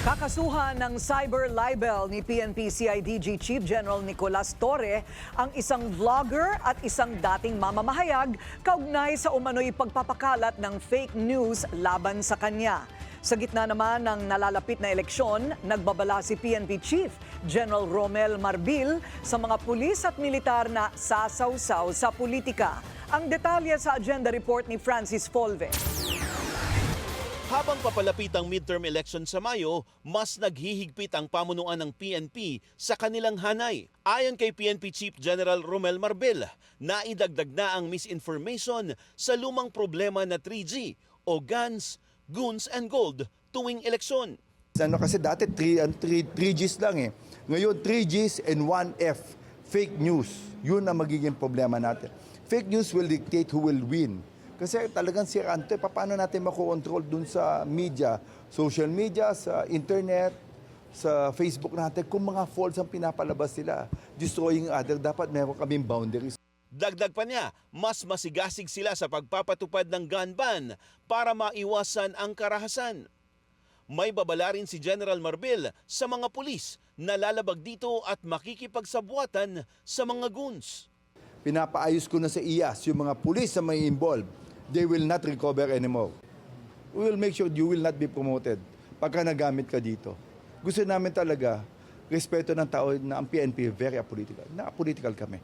Kakasuhan ng cyber libel ni PNP CIDG Chief General Nicolas Torre ang isang vlogger at isang dating mamamahayag kaugnay sa umano'y pagpapakalat ng fake news laban sa kanya. Sa gitna naman ng nalalapit na eleksyon, nagbabala si PNP Chief General Romel Marbil sa mga pulis at militar na sasawsaw sa politika. Ang detalye sa agenda report ni Francis Folve. Habang papalapit ang midterm election sa Mayo, mas naghihigpit ang pamunuan ng PNP sa kanilang hanay. Ayon kay PNP Chief General Romel Marbil, naidagdag na ang misinformation sa lumang problema na 3G o guns, goons and gold tuwing eleksyon. Kasi dati 3Gs lang eh. Ngayon 3Gs and 1F, fake news. Yun ang magiging problema natin. Fake news will dictate who will win. Kasi talagang sirante, paano natin makontrol dun sa media, social media, sa internet, sa Facebook natin, kung mga false ang pinapalabas sila, destroying other, dapat meron kaming boundaries. Dagdag pa niya, mas masigasig sila sa pagpapatupad ng gun ban para maiwasan ang karahasan. May babala rin si General Marbil sa mga pulis na lalabag dito at makikipagsabwatan sa mga goons. Pinapaayos ko na sa IAS yung mga pulis na may involved. They will not recover anymore. We will make sure you will not be promoted pagka nagamit ka dito. Gusto namin talaga, respeto ng tao na ang PNP very apolitical. Na-apolitical kami.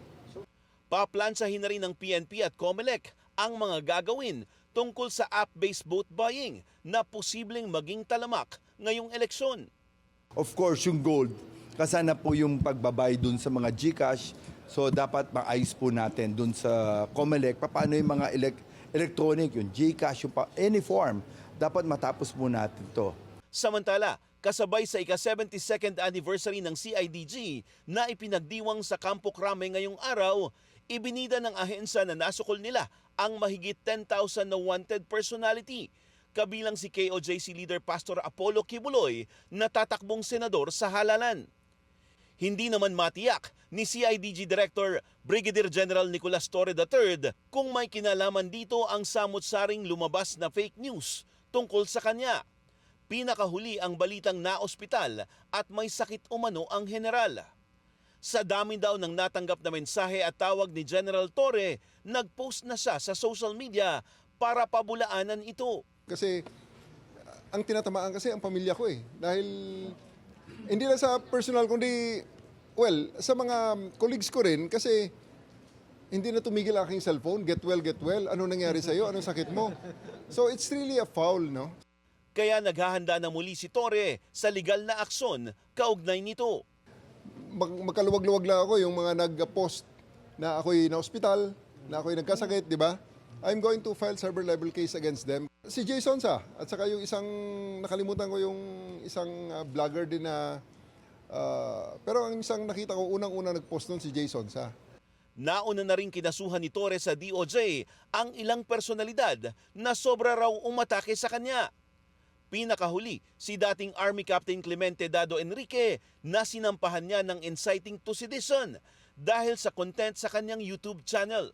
Paplansahin na rin ng PNP at COMELEC ang mga gagawin tungkol sa app-based vote buying na posibleng maging talamak ngayong eleksyon. Of course, yung gold, kasana po yung pagbabay dun sa mga GCash. So dapat maayos po natin dun sa COMELEC. Paano yung mga electronic, yung GCash, yung any form, dapat matapos po natin to. Samantala, kasabay sa ika-72nd anniversary ng CIDG na ipinagdiwang sa Campo Crame ngayong araw, ibinida ng ahensya na nasukol nila ang mahigit 10,000 na wanted personality, kabilang si KOJC leader Pastor Apollo Kibuloy na tatakbong senador sa halalan. Hindi naman matiyak ni CIDG Director Brigadier General Nicolas Torre III kung may kinalaman dito ang samut-saring lumabas na fake news tungkol sa kanya. Pinakahuli ang balitang naospital at may sakit umano ang general. Sa dami daw ng natanggap na mensahe at tawag ni General Torre, nag-post na siya sa social media para pabulaanan ito. Kasi ang tinatamaan kasi ang pamilya ko eh. Dahil hindi lang sa personal kundi sa mga colleagues ko rin kasi hindi na tumigil aking cellphone, get well, ano nangyari sa'yo, anong sakit mo? So it's really a foul, no? Kaya naghahanda na muli si Torre sa legal na aksyon kaugnay nito. Magkaluwag-luwag lang ako yung mga nag-post na ako'y na-hospital, na ako'y nagkasakit, di ba? I'm going to file cyber libel case against them. Si Jason Sa, at saka yung isang, nakalimutan ko yung isang vlogger din na, pero ang isang nakita ko, unang-una nag-post nun si Jason Sa. Nauna na rin kinasuhan ni Torre sa DOJ ang ilang personalidad na sobra raw umatake sa kanya. Pinakahuli, si dating Army Captain Clemente Dado Enrique na sinampahan niya ng inciting to sedition dahil sa content sa kanyang YouTube channel.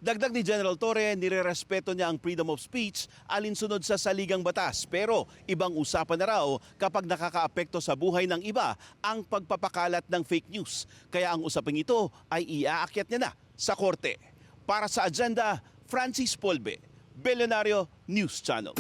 Dagdag ni General Torre, nirerespeto niya ang freedom of speech alinsunod sa saligang batas. Pero ibang usapan na raw kapag nakakaapekto sa buhay ng iba ang pagpapakalat ng fake news. Kaya ang usaping ito ay iaakyat niya na sa korte. Para sa agenda, Francis Polve, Billionario News Channel.